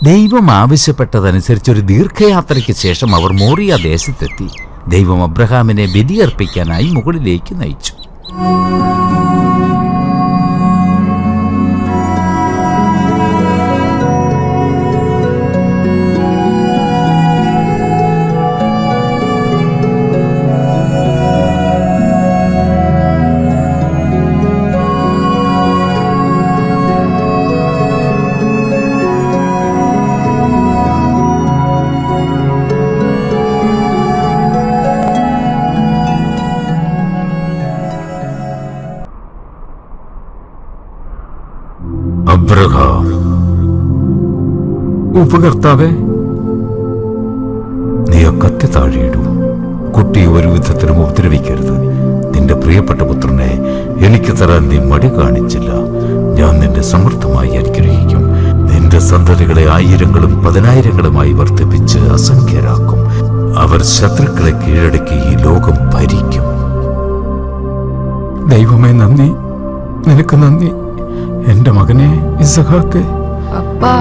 ദൈവം ആവശ്യപ്പെട്ടതനുസരിച്ച് ഒരു ദീർഘയാത്രയ്ക്ക് ശേഷം അവർ മോറിയ ദേശത്തെത്തി. ദൈവം അബ്രഹാമിനെ ബലിയർപ്പിക്കാനായി മുകളിലേക്ക് നയിച്ചു. അബ്രഹാം, ഉപകർത്താവേ, നീ ആ കത്തി താഴെയിടൂ. കുട്ടിയെ ഒരു വിധത്തിലും ഉപദ്രവിക്കരുത്. നിന്റെ പ്രിയപ്പെട്ട പുത്രനെ എനിക്ക് തരാൻ നീ മടി കാണിച്ചില്ല. ഞാൻ നിന്നെ സമൃദ്ധമായി അനുഗ്രഹിക്കും. നിന്റെ സന്തതികളെ 1000ങ്ങളും 10,000ങ്ങളുമായി വർദ്ധിപ്പിച്ച് അസംഖ്യരാക്കും. അവർ ശത്രുക്കളെ കീഴടക്കി ഈ ലോകം ഭരിക്കും. ദൈവമേ, നന്ദി, നിനക്ക് നന്ദി. എന്റെ മകനെ ഇസഹാക്ക്. അപ്പാ